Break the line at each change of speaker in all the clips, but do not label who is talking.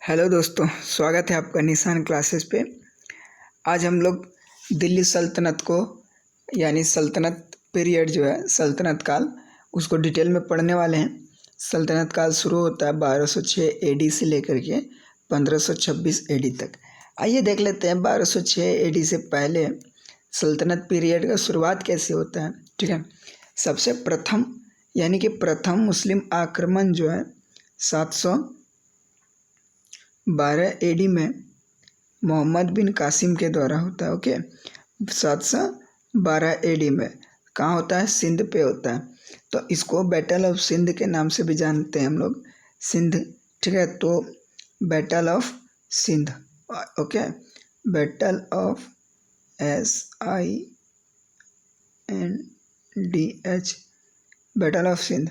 Hello दोस्तों, स्वागत है आपका निशान क्लासेस पे। आज हम लोग दिल्ली सल्तनत को यानी सल्तनत पीरियड जो है सल्तनत काल उसको डिटेल में पढ़ने वाले हैं। सल्तनत काल शुरू होता है 1206 एडी से लेकर के 1526 एडी तक। आइए देख लेते हैं 1206 एडी से पहले सल्तनत पीरियड का शुरुआत कैसे होता है। ठीक है, सबसे प्रथम यानी कि प्रथम मुस्लिम आक्रमण जो है 712 एडी में मोहम्मद बिन कासिम के द्वारा होता है। ओके, 712 एडी में कहाँ होता है? सिंध पे होता है। तो इसको बैटल ऑफ सिंध के नाम से भी जानते हैं हम लोग, सिंध। ठीक है, तो battle of Sindh. Okay, battle of SINDH, battle of Sindh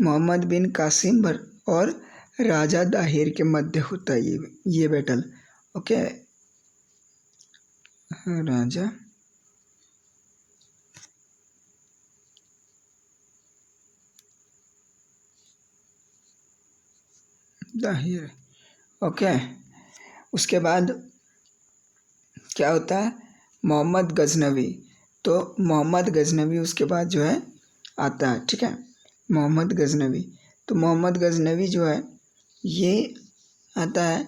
Mohammad bin Qasim और राजा दाहिर के मध्य होता है ये battle. Okay, Raja Dahir. Okay, उसके बाद क्या होता है? मोहम्मद गजनवी। तो मोहम्मद गजनवी उसके बाद जो है आता है। ठीक है, मोहम्मद गजनवी। तो मोहम्मद गजनवी जो है ये आता है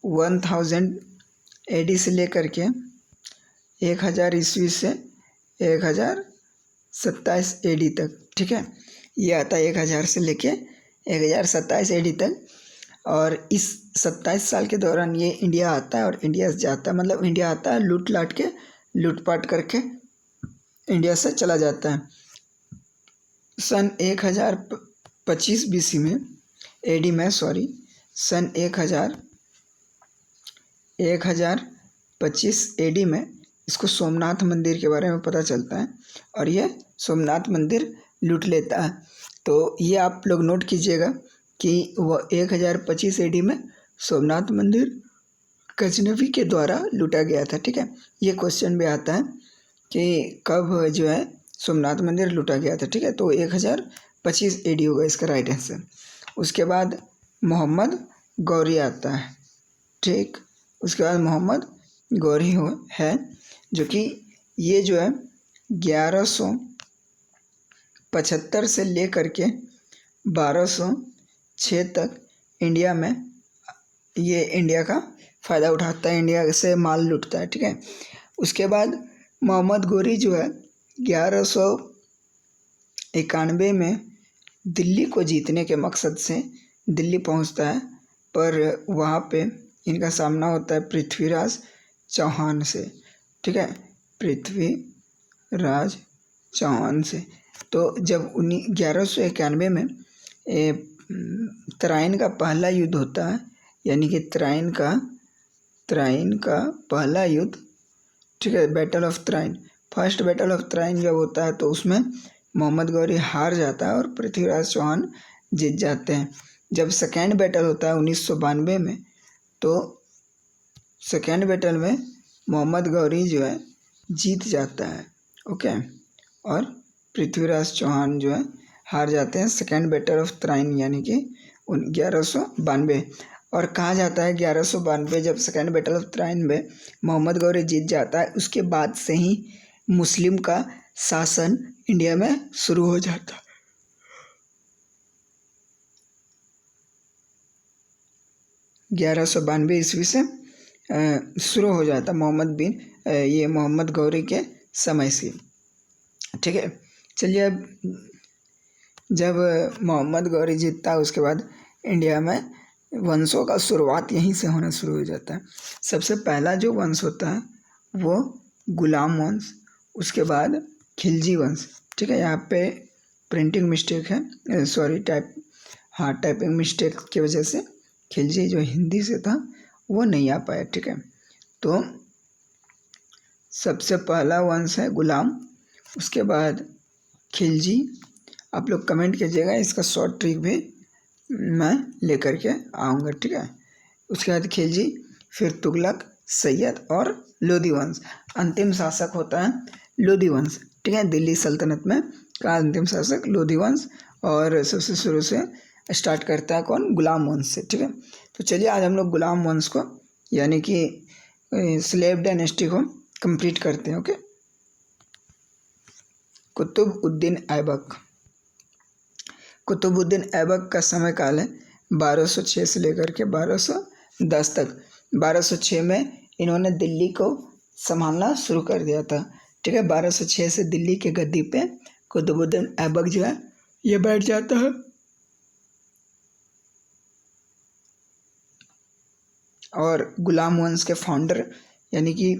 1000 एडी से लेकर के 1000 ईस्वी से 1027 एडी तक। ठीक है, ये आता है 1000 से लेके 1027 एडी तक। और इस 27 साल के दौरान ये इंडिया आता है और इंडिया से जाता है, मतलब इंडिया आता है लूटपाट करके इंडिया से चला जाता है। सन 1025 BC में एडी में सन 1025 एडी में इसको सोमनाथ मंदिर के बारे में पता चलता है और ये सोमनाथ मंदिर लूट लेता है। तो ये आप लोग नोट कीजिएगा कि वह 1025 एडी में सोमनाथ मंदिर गजनवी के द्वारा लूटा गया था। ठीक है, ये क्वेश्चन भी आता है कि कब जो है सोमनाथ मंदिर लूटा गया था। ठीक है, तो 1025 एडी होगा इसका राइट आंसर। उसके बाद मोहम्मद गौरी आता है। ठीक, उसके बाद मोहम्मद गौरी है जो कि ये जो है 1175 से लेकर के 1206 तक इंडिया में ये इंडिया का फ़ायदा उठाता है, इंडिया से माल लूटता है। ठीक है, उसके बाद मोहम्मद गौरी जो है 1191 में दिल्ली को जीतने के मकसद से दिल्ली पहुंचता है, पर वहाँ पे इनका सामना होता है पृथ्वीराज चौहान से। ठीक है, पृथ्वीराज चौहान से। तो जब 1191 में तराइन का पहला युद्ध होता है, यानी कि तराइन का पहला युद्ध। ठीक है, battle of Tarain, first battle of Tarain जब होता है तो उसमें मोहम्मद गौरी हार जाता है और पृथ्वीराज चौहान जीत जाते हैं। जब सेकेंड बैटल होता है 1992 में, तो सेकेंड बैटल में मोहम्मद गौरी जो है जीत जाता है। ओके, और पृथ्वीराज चौहान जो है हार जाते हैं सेकेंड बैटल ऑफ तराइन यानी कि 1192। और कहा जाता है 1192 जब सेकेंड बैटल ऑफ तराइन में मोहम्मद गौरी जीत जाता है, उसके बाद से ही मुस्लिम का शासन इंडिया में शुरू हो जाता है। 1192 ईस्वी से शुरू हो जाता मोहम्मद गौरी के समय से। ठीक है, चलिए अब जब मोहम्मद गौरी जीतता है उसके बाद इंडिया में वंशों का शुरुआत यहीं से होना शुरू हो जाता है। सबसे पहला जो वंश होता है वो गुलाम वंश, उसके बाद खिलजी वंश। ठीक है, यहाँ पे प्रिंटिंग मिस्टेक है, टाइपिंग मिस्टेक की वजह से खिलजी जो हिंदी से था वो नहीं आ पाया। ठीक है, तो सबसे पहला वंश है गुलाम, उसके बाद खिलजी। आप लोग कमेंट कीजिएगा, इसका शॉर्ट ट्रिक भी मैं लेकर के आऊँगा। ठीक है, उसके बाद खिलजी, फिर तुगलक, सैयद और लोधी वंश। अंतिम शासक होता है लोधी वंश। ठीक है, दिल्ली सल्तनत में का अंतिम शासक लोधी वंश। और सबसे शुरू से स्टार्ट करता है कौन? गुलाम वंश से। ठीक है, तो चलिए आज हम लोग गुलाम वंश को यानी कि स्लेव डायनेस्टी को कंप्लीट करते हैं। ओके, कुतुबुद्दीन ऐबक। कुतुबुद्दीन ऐबक का समय काल है 1206 से लेकर के 1210 तक। 1206 में इन्होंने दिल्ली को संभालना शुरू कर दिया था। ठीक है, 1206 से दिल्ली के गद्दी पे कुतुबुद्दीन ऐबक जो है ये बैठ जाता है। और गुलाम वंश के फाउंडर यानी कि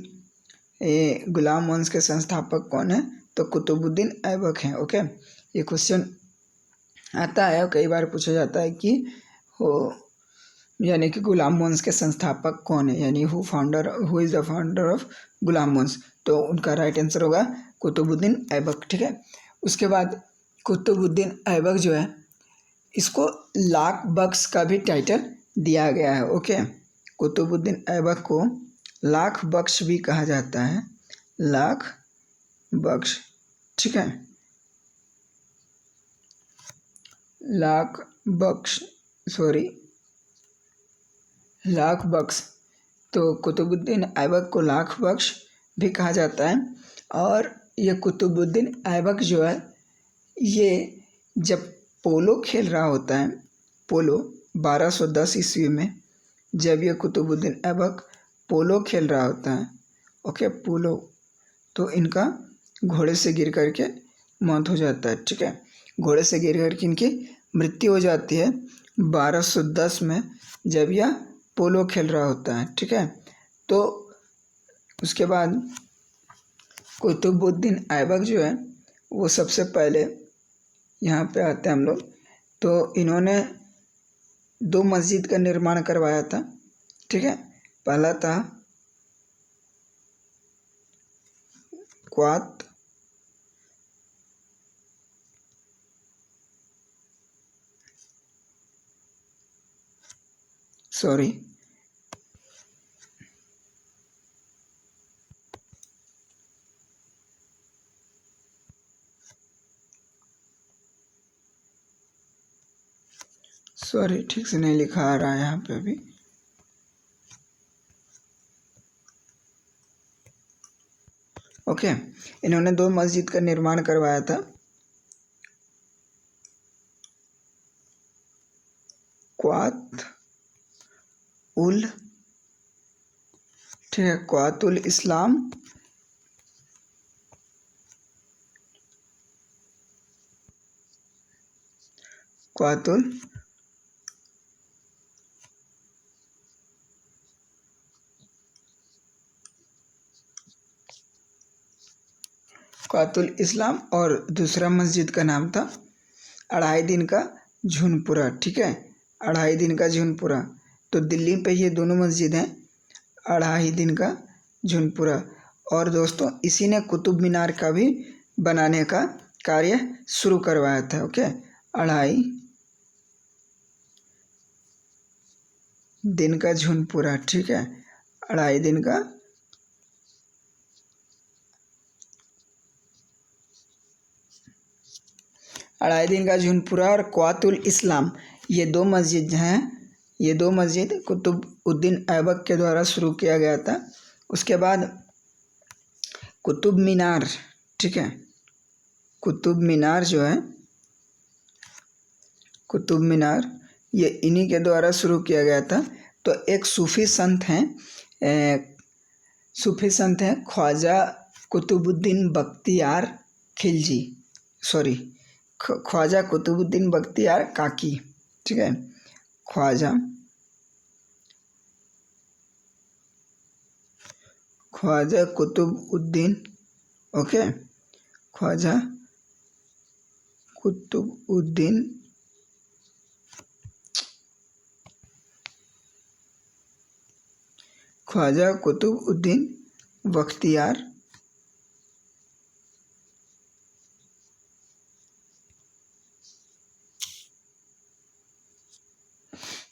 गुलाम वंश के संस्थापक कौन है? तो कुतुबुद्दीन ऐबक हैं। ओके, ये क्वेश्चन आता है, कई बार पूछा जाता है कि हो यानी कि गुलाम वंश के संस्थापक कौन है, यानी who is the founder of Ghulam Vansh. तो उनका राइट आंसर होगा कुतुबुद्दीन ऐबक। ठीक है, उसके बाद कुतुबुद्दीन ऐबक जो है इसको लाख बख्श का भी टाइटल दिया गया है। ओके, कुतुबुद्दीन ऐबक को लाख बख्श भी कहा जाता है, लाख बख्श। ठीक है, लाख बख्श, लाख बख्श। तो कुतुबुद्दीन ऐबक को लाख बख्श भी कहा जाता है। और ये कुतुबुद्दीन ऐबक जो है ये जब पोलो खेल रहा होता है, पोलो 1210 ईस्वी में जब ये कुतुबुद्दीन ऐबक पोलो खेल रहा होता है, ओके पोलो, तो इनका घोड़े से गिर करके मौत हो जाता है। ठीक है, घोड़े से गिर करके इनकी मृत्यु हो जाती है 1210 में जब यह पोलो खेल रहा होता है। ठीक है, तो उसके बाद कुतुबुद्दीन ऐबक जो है वो सबसे पहले यहाँ पे आते हैं हम लोग। तो इन्होंने 2 मस्जिद का निर्माण करवाया था। ठीक है, पहला था क्वात सॉरी ठीक से नहीं लिखा आ रहा है यहाँ पे अभी। ओके, इन्होंने 2 मस्जिद का निर्माण करवाया था। क्वात उल, ठीक है, क्वातुल इस्लाम क्वातुल क्वातुल इस्लाम और दूसरा मस्जिद का नाम था अढ़ाई दिन का झुनपुरा। ठीक है, अढ़ाई दिन का झुनपुरा। तो दिल्ली पे ये दोनों मस्जिद हैं, अढ़ाई दिन का झुनपुरा। और दोस्तों इसी ने कुतुब मीनार का भी बनाने का कार्य शुरू करवाया था। ओके, अढ़ाई दिन का झुनपुरा। ठीक है, अढ़ाई दिन का झुनपुरा और क्वातुल इस्लाम, ये 2 मस्जिद हैं। ये 2 मस्जिद कुतुबुद्दीन ऐबक के द्वारा शुरू किया गया था। उसके बाद कुतुब मीनार, ठीक है, कुतुब मीनार जो है, कुतुब मीनार ये इन्हीं के द्वारा शुरू किया गया था। तो एक सूफी संत हैं ख्वाजा कुतुबुद्दीन बख्तियार खिलजी, ख्वाजा कुतुबुद्दीन बख्तियार काकी। ठीक है, ख्वाजा कुतुबुद्दीन, ओके, ख्वाजा कुतुबुद्दीन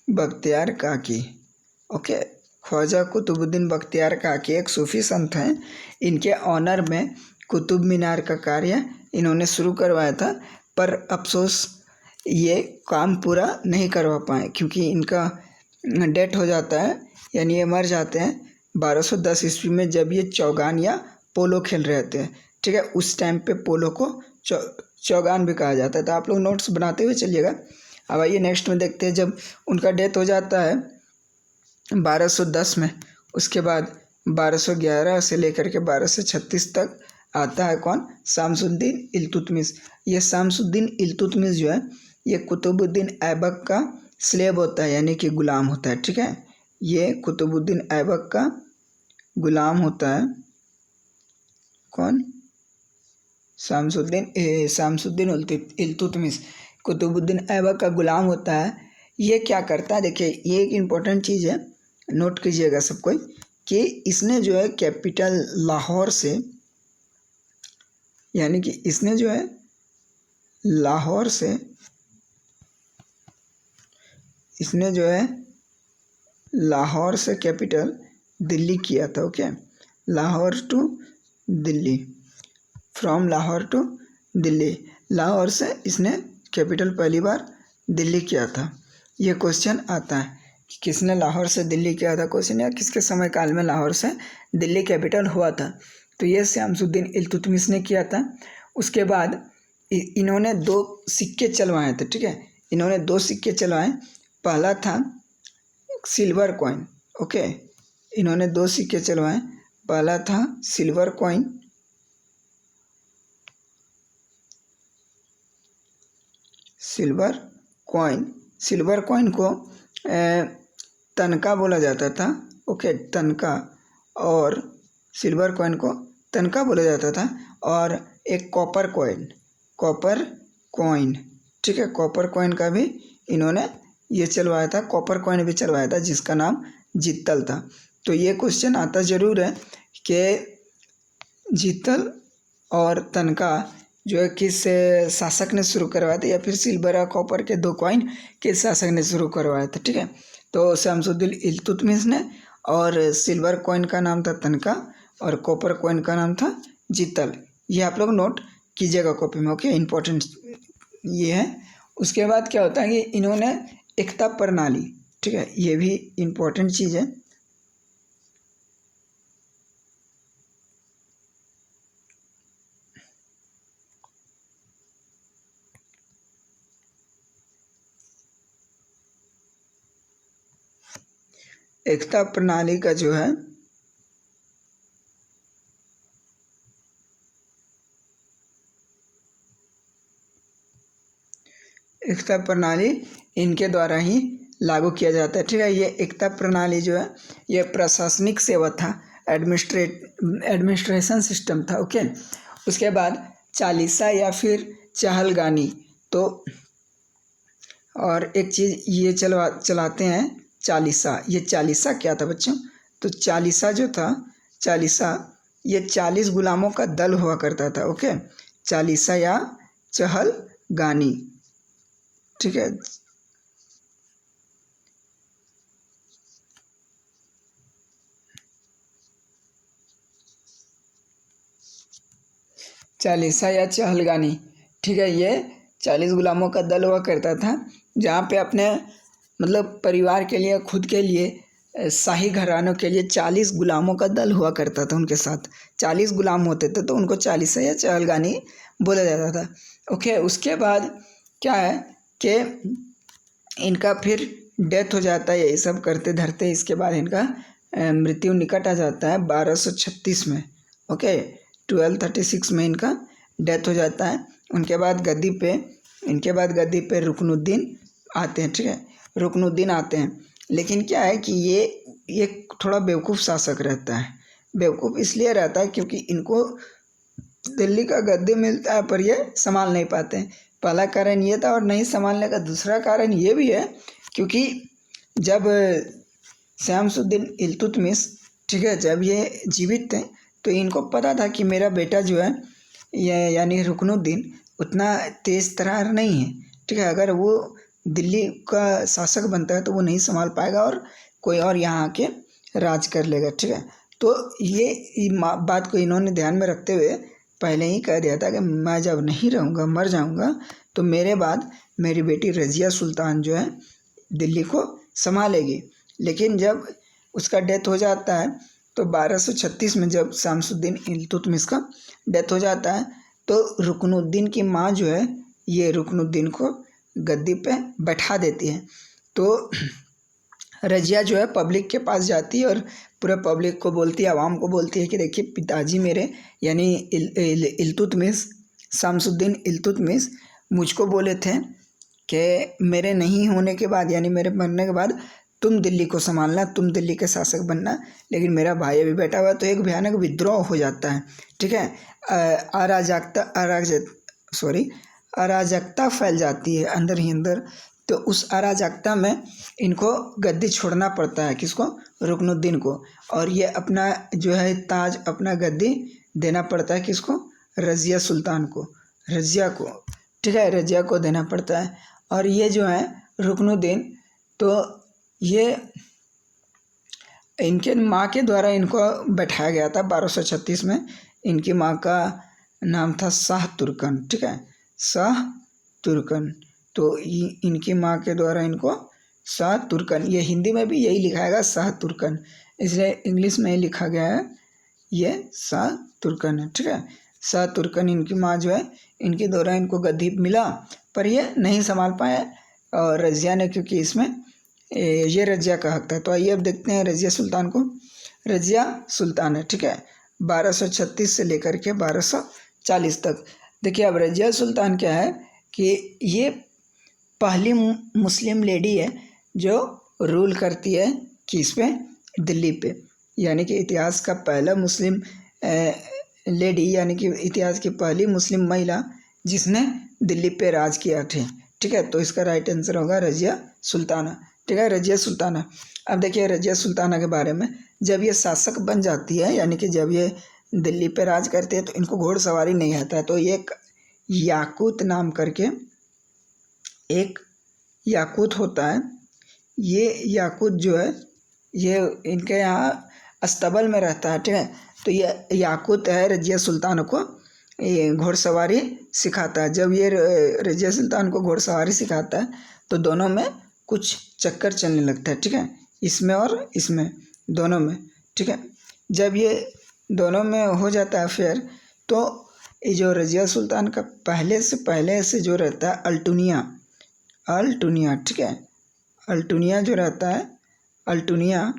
बख्तियार काकी। ओके, ख्वाजा कुतुबुद्दीन बख्तियार काकी एक सूफी संत हैं। इनके ऑनर में कुतुब मीनार का कार्य इन्होंने शुरू करवाया था। पर अफसोस ये काम पूरा नहीं करवा पाए क्योंकि इनका डेथ हो जाता है, यानी ये मर जाते हैं 1210 ईस्वी में, जब ये चौगान या पोलो खेल रहे थे। ठीक है, उस टाइम पे पोलो को चौगान भी कहा जाता है। तो आप लोग नोट्स बनाते हुए चलिएगा। अब आइए नेक्स्ट में देखते हैं, जब उनका डेथ हो जाता है 1210 में, उसके बाद 1211 से लेकर के 1236 तक आता है कौन? शामसुद्दीन इल्तुतमिश। ये शामसुद्दीन इल्तुतमिश जो है ये कुतुबुद्दीन ऐबक का स्लेब होता है, यानी कि गुलाम होता है। ठीक है, ये कुतुबुद्दीन ऐबक का गुलाम होता है। कौन? शामसुद्दीन इल्तुतमिश कुतुबुद्दीन ऐबक का गुलाम होता है। ये क्या करता है, देखिए ये एक इम्पोर्टेंट चीज़ है, नोट कीजिएगा सब कोई, कि इसने जो है कैपिटल लाहौर से, यानी कि इसने जो है लाहौर से, इसने जो है लाहौर से कैपिटल दिल्ली किया था। Okay, Lahore to Delhi, from Lahore to Delhi, Lahore से इसने कैपिटल पहली बार दिल्ली किया था। ये क्वेश्चन आता है कि किसने लाहौर से दिल्ली किया था, क्वेश्चन, या किसके समय काल में लाहौर से दिल्ली कैपिटल हुआ था। तो ये शामसुद्दीन इल्तुतमिश ने किया था। उसके बाद इन्होंने 2 सिक्के चलवाए थे। ठीक है, इन्होंने 2 सिक्के चलवाए। पहला था सिल्वर कॉइन। ओके, इन्होंने 2 सिक्के चलवाए। पहला था सिल्वर कॉइन, सिल्वर कॉइन को तनका बोला जाता था। ओके, तनका, और सिल्वर कॉइन को तनका बोला जाता था। और एक कॉपर कॉइन, ठीक है, कॉपर कॉइन का भी इन्होंने ये चलवाया था, कॉपर कॉइन भी चलवाया था, जिसका नाम जित्तल था। तो ये क्वेश्चन आता ज़रूर है कि जित्तल और तनका जो है किस शासक ने शुरू करवाया था, या फिर सिल्वर और कॉपर के 2 कॉइन किस शासक ने शुरू करवाया था। ठीक है, तो शमसुद्दीन इल्तुतमिश ने, और सिल्वर कॉइन का नाम था तनका, और कॉपर कॉइन का नाम था जित्तल। ये आप लोग नोट कीजिएगा कॉपी में। ओके, इम्पोर्टेंट ये है। उसके बाद क्या होता है कि इन्होंने एकता प्रणाली, ठीक है, ये भी इम्पोर्टेंट चीज़ है। एकता प्रणाली का जो है एकता प्रणाली इनके द्वारा ही लागू किया जाता है। ठीक है, ये एकता प्रणाली जो है ये प्रशासनिक सेवा था, एडमिनिस्ट्रेशन सिस्टम था। ओके, उसके बाद चालीसा या फिर चहलगानी, तो और एक चीज़ ये चलाते हैं चालीसा। ये चालीसा क्या था बच्चों? तो चालीसा जो था, चालीसा ये 40 गुलामों का दल हुआ करता था। ओके, चालीसा या चहलगानी, ठीक है। चालीसा या चहलगानी, ठीक है, ये 40 गुलामों का दल हुआ करता था, जहाँ पे अपने मतलब परिवार के लिए, खुद के लिए, शाही घरानों के लिए 40 गुलामों का दल हुआ करता था। उनके साथ 40 गुलाम होते थे, तो उनको चालीसा या चहलगानी बोला जाता था। ओके, उसके बाद क्या है कि इनका फिर डेथ हो जाता है, यही सब करते धरते। इसके बाद इनका मृत्यु निकट आ जाता है 1236 में। ओके, 1236 में इनका डेथ हो जाता है। इनके बाद गद्दी पे रुकनुद्दीन आते हैं। ठीक है, रुकनुद्दीन आते हैं, लेकिन क्या है कि ये थोड़ा बेवकूफ़ शासक रहता है। बेवकूफ़ इसलिए रहता है क्योंकि इनको दिल्ली का गद्दी मिलता है, पर ये संभाल नहीं पाते हैं। पहला कारण ये था, और नहीं संभालने का दूसरा कारण ये भी है क्योंकि जब शमसुद्दीन इल्तुतमिश, ठीक है, जब ये जीवित थे तो इनको पता था कि मेरा बेटा जो है ये यानी रुकनुद्दीन उतना तेज़ तर्रार नहीं है। ठीक है, अगर वो दिल्ली का शासक बनता है तो वो नहीं संभाल पाएगा और कोई और यहाँ आके राज कर लेगा। ठीक है, तो ये बात को इन्होंने ध्यान में रखते हुए पहले ही कह दिया था कि मैं जब नहीं रहूँगा, मर जाऊँगा, तो मेरे बाद मेरी बेटी रज़िया सुल्तान जो है दिल्ली को संभालेगी। लेकिन जब उसका डेथ हो जाता है तो 1236 में जब शमसुद्दीन इल्तुतमिश का डेथ हो जाता है तो रुकनुद्दीन की माँ जो है ये रुकनुद्दीन को गद्दी पे बैठा देती है। तो रज़िया जो है पब्लिक के पास जाती है और पूरे पब्लिक को बोलती है, आवाम को बोलती है कि देखिए पिताजी मेरे यानी इल्तुतमिश, शमसुद्दीन इल्तुतमिश मुझको बोले थे कि मेरे नहीं होने के बाद यानी मेरे मरने के बाद तुम दिल्ली को संभालना, तुम दिल्ली के शासक बनना, लेकिन मेरा भाई अभी बैठा हुआ है। तो एक भयानक विद्रोह हो जाता है, ठीक है। अराजकता फैल जाती है अंदर ही अंदर। तो उस अराजकता में इनको गद्दी छोड़ना पड़ता है, किसको? रुकनुद्दीन को। और ये अपना जो है ताज, अपना गद्दी देना पड़ता है किसको? रज़िया सुल्तान को, रज़िया को, ठीक है, रज़िया को देना पड़ता है। और ये जो है रुकनुद्दीन, तो ये इनके माँ के द्वारा इनको बैठाया गया था 1236 में। इनकी माँ का नाम था शाह तुर्कन, ठीक है, शाह तुर्कन। तो इनकी माँ के द्वारा इनको शाह तुर्कन, ये हिंदी में भी यही लिखाएगा शाह तुर्कन, इसलिए इंग्लिश में ही लिखा गया है ये शाह तुर्कन है, ठीक है। शाह तुर्कन इनकी माँ जो है, इनके द्वारा इनको गद्दी मिला, पर ये नहीं संभाल पाए और रज़िया ने, क्योंकि इसमें ये रज़िया का हक था। तो आइए अब देखते हैं रज़िया सुल्तान को। रज़िया सुल्तान है, ठीक है, 1236 से लेकर के 1240 तक। देखिए अब रज़िया सुल्तान क्या है कि ये पहली मुस्लिम लेडी है जो रूल करती है किस पे? दिल्ली पे। यानी कि इतिहास का पहला मुस्लिम लेडी, यानी कि इतिहास की पहली मुस्लिम महिला जिसने दिल्ली पे राज किया थे, ठीक है। तो इसका राइट आंसर होगा रज़िया सुल्ताना, ठीक है, रज़िया सुल्ताना। अब देखिए रज़िया सुल्ताना के बारे में, जब ये शासक बन जाती है, यानी कि जब ये दिल्ली पे राज करते हैं, तो इनको घोड़सवारी नहीं आता है। तो ये एक याकूत नाम करके एक याकूत होता है। ये याकूत जो है ये इनके यहाँ अस्तबल में रहता है, ठीक है। तो ये याकूत है रज़िया सुल्तान को घोड़सवारी सिखाता है। जब ये रज़िया सुल्तान को घोड़सवारी सिखाता है तो दोनों में कुछ चक्कर चलने लगता है, ठीक है, इसमें और इसमें, दोनों में, ठीक है। जब ये दोनों में हो जाता है फिर, तो ये जो रज़िया सुल्तान का पहले से जो रहता है अल्टुनिया, ठीक है, अल्टुनिया जो रहता है, अल्टुनिया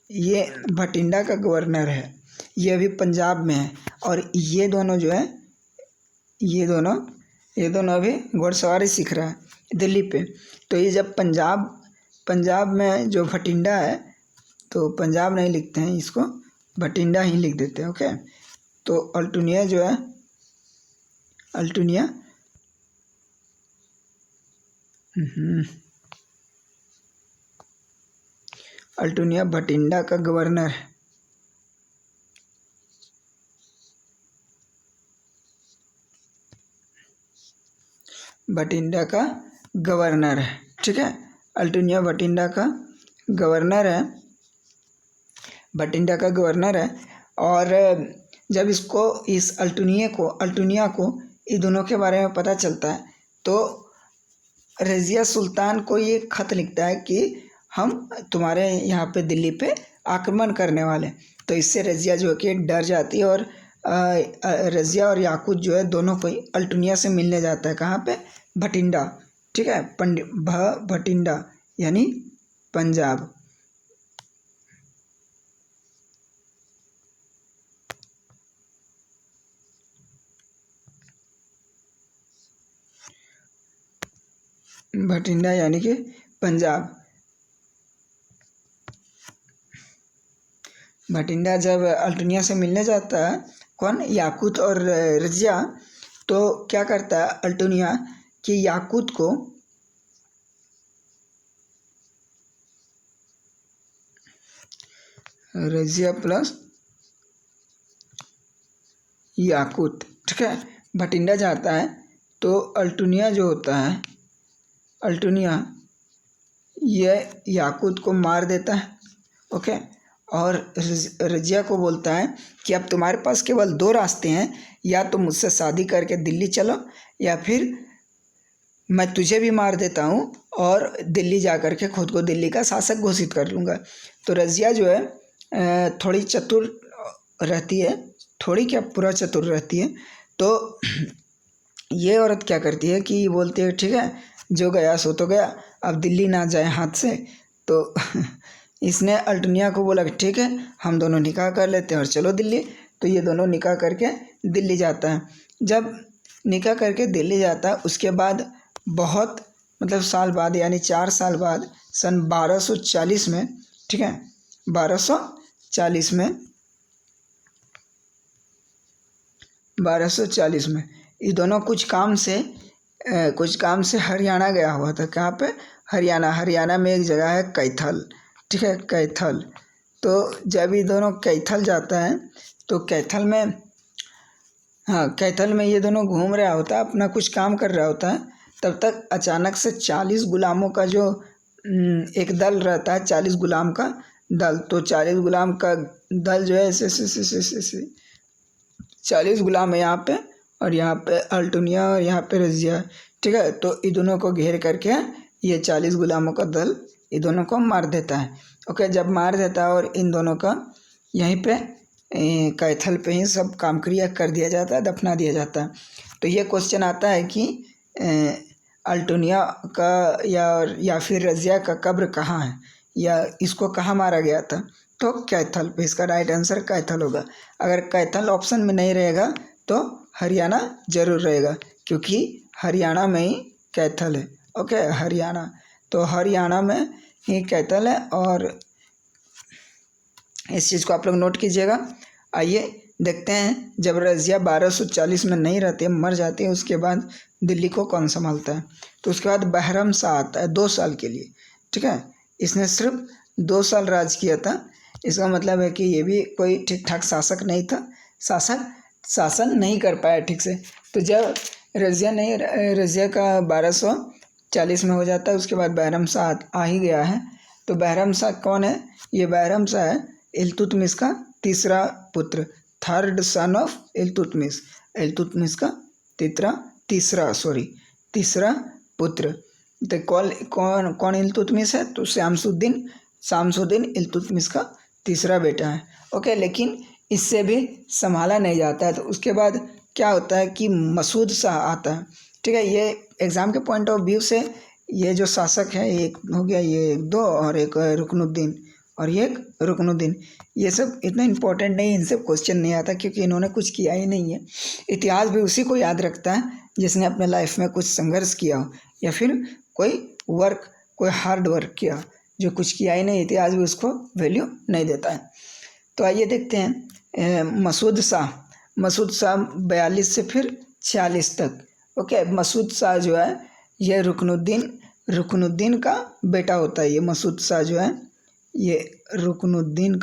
ये भटिंडा का गवर्नर है, ये अभी पंजाब में है। और ये दोनों जो है, ये दोनों अभी घोड़सवारी सीख रहा है दिल्ली पे। तो ये जब पंजाब में जो भटिंडा है, तो पंजाब नहीं लिखते हैं इसको, भटिंडा ही लिख देते हैं, ओके। तो अल्टुनिया जो है, अल्टुनिया भटिंडा का गवर्नर है। भटिंडा का गवर्नर है, ठीक है, अल्टुनिया भटिंडा का गवर्नर है, भटिंडा का गवर्नर है। और जब इस अल्टुनिया को इन दोनों के बारे में पता चलता है, तो रज़िया सुल्तान को ये खत लिखता है कि हम तुम्हारे यहाँ पे दिल्ली पे आक्रमण करने वाले। तो इससे रज़िया जो है कि डर जाती है और रज़िया और याकूत जो है दोनों कोई अल्टुनिया से मिलने जाता है। कहाँ पे? भटिंडा, ठीक है, भटिंडा यानी पंजाब। भटिंडा यानी कि पंजाब। भटिंडा जब अल्टुनिया से मिलने जाता है, कौन? याकूत और रज़िया, तो क्या करता है अल्टुनिया कि याकूत को रज़िया प्लस याकूत, ठीक है, भटिंडा जाता है। तो अल्टुनिया जो होता है, अल्टुनिया ये याकूत को मार देता है, ओके। और रजिया को बोलता है कि अब तुम्हारे पास केवल 2 रास्ते हैं, या तो मुझसे शादी करके दिल्ली चलो, या फिर मैं तुझे भी मार देता हूँ और दिल्ली जा कर के खुद को दिल्ली का शासक घोषित कर लूँगा। तो रज़िया जो है थोड़ी चतुर रहती है, थोड़ी क्या पूरा चतुर रहती है। तो ये औरत क्या करती है कि बोलती है ठीक है, जो गया सो तो गया, अब दिल्ली ना जाए हाथ से। तो इसने अल्टुनिया को बोला कि ठीक है, हम दोनों निकाह कर लेते हैं और चलो दिल्ली। तो ये दोनों निकाह करके दिल्ली जाता है। जब निकाह करके दिल्ली जाता है, उसके बाद बहुत मतलब साल बाद, यानी 4 साल बाद, सन 1240 में, ठीक है, 1240 में ये दोनों कुछ काम से हरियाणा गया हुआ था। कहाँ पे? हरियाणा में एक जगह है कैथल, ठीक है, कैथल। तो जब ये दोनों कैथल जाता है तो कैथल में ये दोनों घूम रहा होता है, अपना कुछ काम कर रहा होता है। तब तक अचानक से 40 गुलामों का जो एक दल रहता है, 40 गुलाम का दल, तो 40 गुलाम का दल जो है ऐसे 40 गुलाम है यहाँ पे, और यहाँ पे अल्टुनिया और यहाँ पे रज़िया, ठीक है। तो इन दोनों को घेर करके ये 40 गुलामों का दल इन दोनों को मार देता है। ओके, जब मार देता है और इन दोनों का यहीं पे कैथल पे ही सब काम क्रिया कर दिया जाता है, दफना दिया जाता है। तो ये क्वेश्चन आता है कि अल्टुनिया का या फिर रज़िया का कब्र कहाँ है, या इसको कहाँ मारा गया था? तो कैथल पे। इसका राइट आंसर कैथल होगा। अगर कैथल ऑप्शन में नहीं रहेगा तो हरियाणा जरूर रहेगा, क्योंकि हरियाणा में ही कैथल है। ओके, हरियाणा, तो हरियाणा में ही कैथल है। और इस चीज़ को आप लोग नोट कीजिएगा। आइए देखते हैं, जब रज़िया 1240 में नहीं रहती है, मर जाती है, उसके बाद दिल्ली को कौन संभालता है? तो उसके बाद बहरम शाह आता है 2 साल के लिए, ठीक है। इसने सिर्फ 2 साल राज किया था। इसका मतलब है कि ये भी कोई ठीक ठाक शासक नहीं था, शासन नहीं कर पाया ठीक से। तो जब रज़िया का 1240 में हो जाता है, उसके बाद बहरम शाह आ ही गया है। तो बहरम शाह कौन है? ये बहरम शाह है इल्तुतमिश का तीसरा पुत्र, 3rd सन ऑफ इल्तुतमिश का तीसरा पुत्र। तो कौन इल्तुतमिश है? तो शामसुद्दीन इल्तुतमिश का तीसरा बेटा है। ओके, लेकिन इससे भी संभाला नहीं जाता है। तो उसके बाद क्या होता है कि मसूद शाह आता है, ठीक है। ये एग्ज़ाम के पॉइंट ऑफ व्यू से ये जो शासक है, एक हो गया, ये 2, और एक रुकनुद्दीन, ये सब इतना इम्पोर्टेंट नहीं, इनसे क्वेश्चन नहीं आता, क्योंकि इन्होंने कुछ किया ही नहीं है। इतिहास भी उसी को याद रखता है जिसने अपने लाइफ में कुछ संघर्ष किया हो, या फिर कोई हार्ड वर्क किया। जो कुछ किया ही नहीं, इतिहास भी उसको वैल्यू नहीं देता है। तो आइए देखते हैं मसूद शाह 42 से फिर 46 तक। ओके, मसूद शाह जो है ये रुकनुद्दीन का बेटा होता है। ये मसूद शाह जो है ये रुकनुद्दीन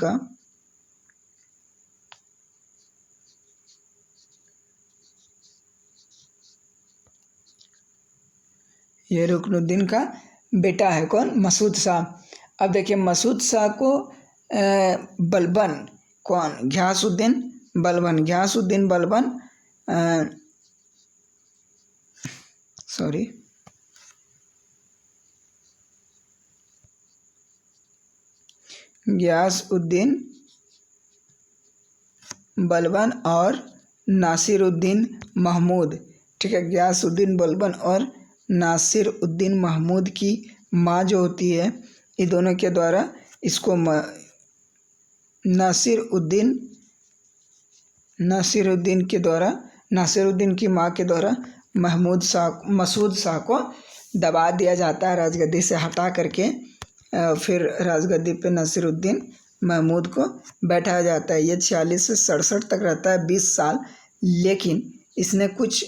का बेटा है। कौन? मसूद शाह। अब देखिए, मसूद शाह को बलबन, कौन? घियासुद्दीन बलबन, घियासुद्दीन बलबन और नासिरुद्दीन महमूद, ठीक है। घियासुद्दीन बलबन और नासिरुद्दीन महमूद की माँ जो होती है, इन दोनों के द्वारा इसको नासिरुद्दीन की माँ के द्वारा मसूद शाह को दबा दिया जाता है, राजगद्दी से हटा करके फिर राजगद्दी पे नासिरुद्दीन महमूद को बैठाया जाता है। ये 46 से 67 तक रहता है, 20 साल। लेकिन इसने कुछ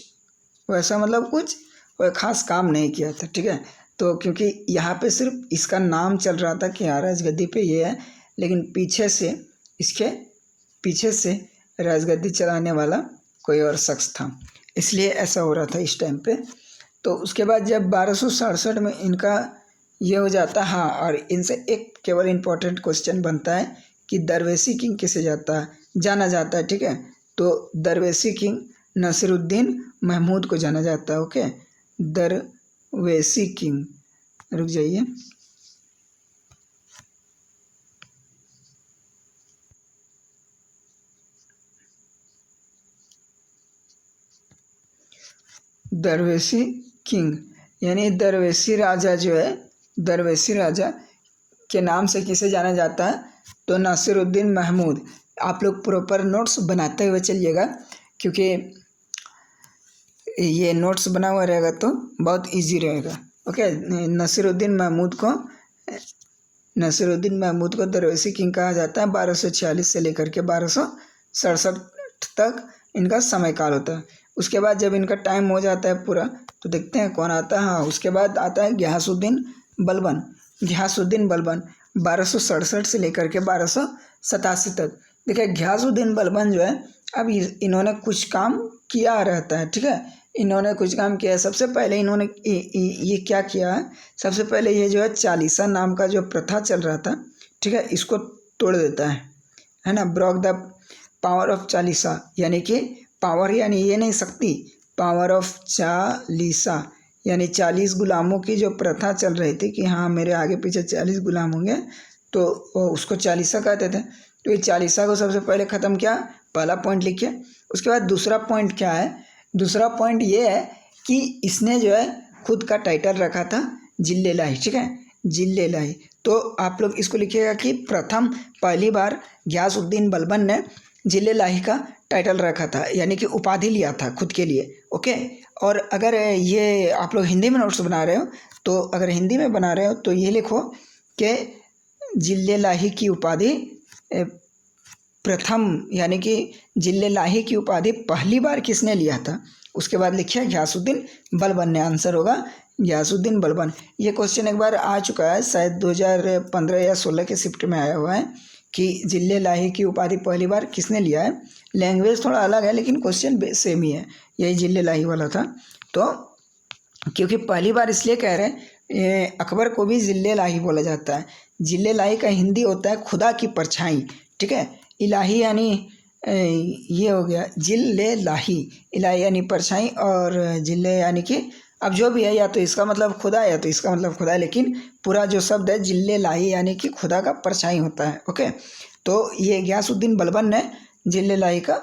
वैसा मतलब कुछ कोई ख़ास काम नहीं किया था, ठीक है। तो क्योंकि यहाँ पे सिर्फ इसका नाम चल रहा था कि हाँ राजगद्दी पे ये है, लेकिन इसके पीछे से राजगद्दी चलाने वाला कोई और शख्स था, इसलिए ऐसा हो रहा था इस टाइम पे। तो उसके बाद जब 1267 में इनका ये हो जाता, हाँ, और इनसे एक केवल इम्पोर्टेंट क्वेश्चन बनता है कि दरवेशी किंग किसे जाना जाता है, ठीक है। तो दरवेशी किंग नसीरुद्दीन महमूद को जाना जाता है। ओके, दरवेशी किंग, रुक जाइए, दरवेशी किंग यानी दरवेशी राजा जो है, दरवेशी राजा के नाम से किसे जाना जाता है, तो नासिरुद्दीन महमूद। आप लोग प्रॉपर नोट्स बनाते हुए चलिएगा, क्योंकि ये नोट्स बना हुआ रहेगा तो बहुत इजी रहेगा। ओके, नसीरुद्दीन महमूद को दरवेशी किंग कहा जाता है। 1246 से लेकर के 1267 तक इनका समय काल होता है। उसके बाद जब इनका टाइम हो जाता है पूरा, तो देखते हैं कौन आता है। हाँ, उसके बाद आता है घियासुद्दीन बलबन। घियासुद्दीन बलबन 1267 से लेकर के 1287 तक। देखिए, घियासुद्दीन बलबन जो है, अब इन्होंने कुछ काम किया रहता है, ठीक है। इन्होंने कुछ काम किया है। सबसे पहले इन्होंने ये क्या किया है, सबसे पहले ये जो है चालीसा नाम का जो प्रथा चल रहा था, ठीक है, इसको तोड़ देता है ना। Broke the power of Chalisa, यानी कि पावर यानी ये नहीं शक्ति, पावर ऑफ चालीसा यानी 40 गुलामों की जो प्रथा चल रही थी कि हाँ मेरे आगे पीछे 40 गुलाम होंगे, तो उसको चालीसा कहते थे। तो ये चालीसा को सबसे पहले ख़त्म किया, पहला पॉइंट लिखिए। उसके बाद दूसरा पॉइंट क्या है, दूसरा पॉइंट ये है कि इसने जो है खुद का टाइटल रखा था जिले लाही, ठीक है, जिले लाही। तो आप लोग इसको लिखिएगा कि प्रथम पहली बार घियासुद्दीन बलबन ने जिले लाही का टाइटल रखा था, यानी कि उपाधि लिया था खुद के लिए। ओके, और अगर ये आप लोग हिंदी में नोट्स बना रहे हो, तो अगर हिंदी में बना रहे हो तो ये लिखो कि जिले लाही की उपाधि प्रथम, यानी कि जिले लाही की उपाधि पहली बार किसने लिया था। उसके बाद लिखिए घियासुद्दीन बलबन ने। आंसर होगा घियासुद्दीन बलबन। ये क्वेश्चन एक बार आ चुका है, शायद 2015 या 16 के शिफ्ट में आया हुआ है कि जिले लाही की उपाधि पहली बार किसने लिया है। लैंग्वेज थोड़ा अलग है, लेकिन क्वेश्चन सेम ही है, यही जिले लाही वाला था। तो क्योंकि पहली बार इसलिए कह रहे हैं, अकबर को भी जिले लाही बोला जाता है। जिले लाही का हिंदी होता है खुदा की परछाई, ठीक है। इलाही यानी ये हो गया जिले लाही, इलाही यानी परछाई, और जिले यानी कि अब जो भी है, या तो इसका मतलब खुदा है या तो इसका मतलब खुदा है, लेकिन पूरा जो शब्द है जिले लाही यानी कि खुदा का परछाई होता है। ओके, तो ये घियासुद्दीन बलबन ने जिले लाही का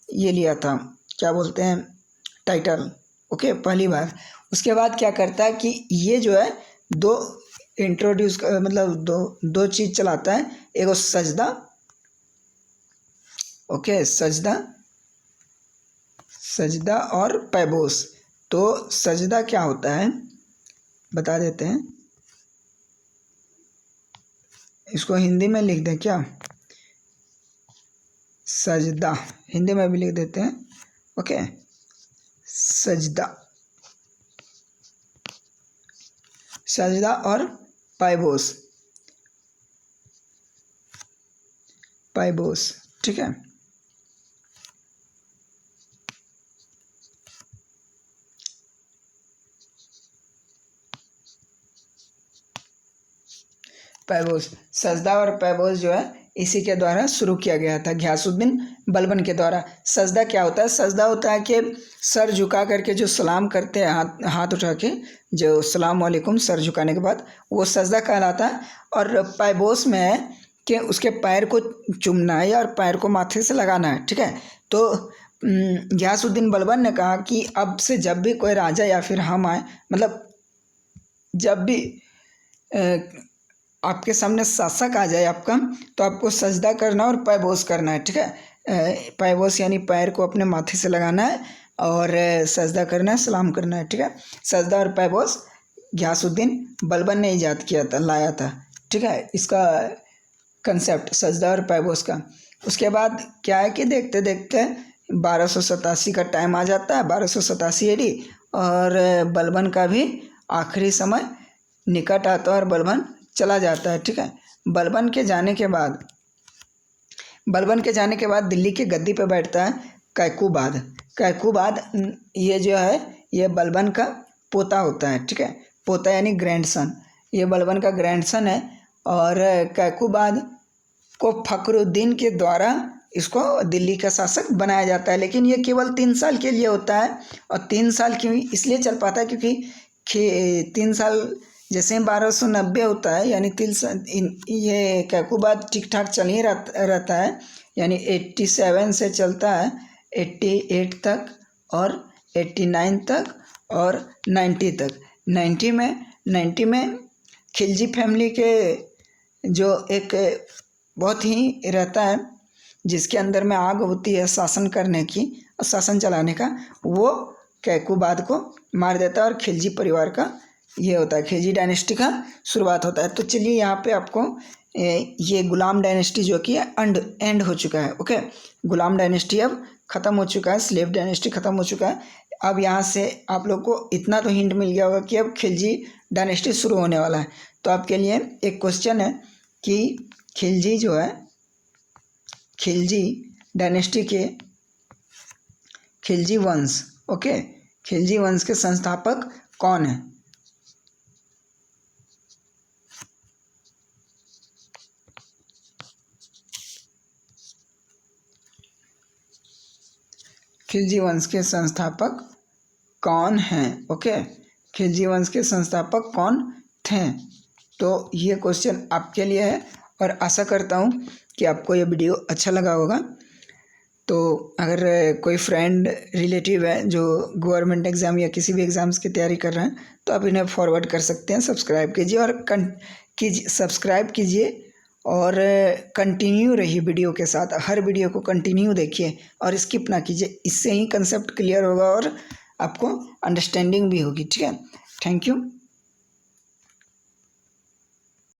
ये लिया था, क्या बोलते हैं, टाइटल। ओके, पहली बार। उसके बाद क्या करता है कि ये जो है दो इंट्रोड्यूस मतलब दो चीज़ चलाता है, एगो सजदा, ओके, सजदा और पैबोस। तो सजदा क्या होता है बता देते हैं, इसको हिंदी में लिख दें क्या, सजदा हिंदी में भी लिख देते हैं। ओके, सजदा और पैबोस, ठीक है। पैबोस, सजदा और पैबोस जो है इसी के द्वारा शुरू किया गया था, घियासुद्दीन बलबन के द्वारा। सजदा क्या होता है, सजदा होता है कि सर झुका करके जो सलाम करते हैं, हाथ उठा के जो सलाम वालेकुम सर झुकाने के बाद, वो सजदा कहलाता है। और पैबोस में है कि उसके पैर को चूमना है और पैर को माथे से लगाना है, ठीक है। तो घियासुद्दीन बलबन ने कहा कि अब से जब भी कोई राजा या फिर हम आए, मतलब जब भी आपके सामने शासक आ जाए आपका, तो आपको सजदा करना और पैबोस करना है, ठीक है। पैबोस यानी पैर को अपने माथे से लगाना है और सजदा करना है, सलाम करना है, ठीक है। सजदा और पैबोस घियासुद्दीन बलबन ने ईजाद किया था, लाया था, ठीक है, इसका कंसेप्ट सजदा और पैबोस का। उसके बाद क्या है कि देखते देखते 1287 का टाइम आ जाता है, 1287 AD, और बलबन का भी आखिरी समय निकट आता है और बलबन चला जाता है, ठीक है। बलबन के जाने के बाद दिल्ली की गद्दी पे बैठता है कैकूबाद। ये जो है ये बलबन का पोता होता है, ठीक है, पोता यानी ग्रैंडसन, ये बलबन का ग्रैंडसन है। और कैकूबाद को फखरुद्दीन के द्वारा इसको दिल्ली का शासक बनाया जाता है, लेकिन ये केवल 3 साल के लिए होता है। और 3 साल क्यों इसलिए चल पाता है क्योंकि 3 साल जैसे 1290 होता है, यानी 3 साल ये कैकुबाद ठीक ठाक चल ही रहता है, यानी 87 से चलता है 88 तक और 89 तक और 90 तक। 90 में खिलजी फैमिली के जो एक बहुत ही रहता है जिसके अंदर में आग होती है शासन करने की और शासन चलाने का, वो कैकुबाद को मार देता है और खिलजी परिवार का ये होता है, खिलजी डायनेस्टी का शुरुआत होता है। तो चलिए यहाँ पे आपको ये गुलाम डायनेस्टी जो कि एंड हो चुका है। ओके, गुलाम डायनेस्टी अब ख़त्म हो चुका है, स्लेव डायनेस्टी ख़त्म हो चुका है। अब यहाँ से आप लोग को इतना तो हिंट मिल गया होगा कि अब खिलजी डायनेस्टी शुरू होने वाला है। तो आपके लिए एक क्वेश्चन है कि खिलजी जो है, खिलजी डायनेस्टी के खिलजी वंश, ओके, खिलजी वंश के संस्थापक कौन है? खिलजी वंश के संस्थापक कौन हैं? ओके, खिलजी वंश के संस्थापक कौन थे? तो ये क्वेश्चन आपके लिए है और आशा करता हूँ कि आपको ये वीडियो अच्छा लगा होगा। तो अगर कोई फ्रेंड रिलेटिव है जो गवर्नमेंट एग्ज़ाम या किसी भी एग्ज़ाम्स की तैयारी कर रहे हैं तो आप इन्हें फॉरवर्ड कर सकते हैं। सब्सक्राइब कीजिए और सब्सक्राइब कीजिए और कंटिन्यू रहिए वीडियो के साथ, हर वीडियो को कंटिन्यू देखिए और स्किप ना कीजिए। इससे ही कंसेप्ट क्लियर होगा और आपको अंडरस्टैंडिंग भी होगी। ठीक है, थैंक यू।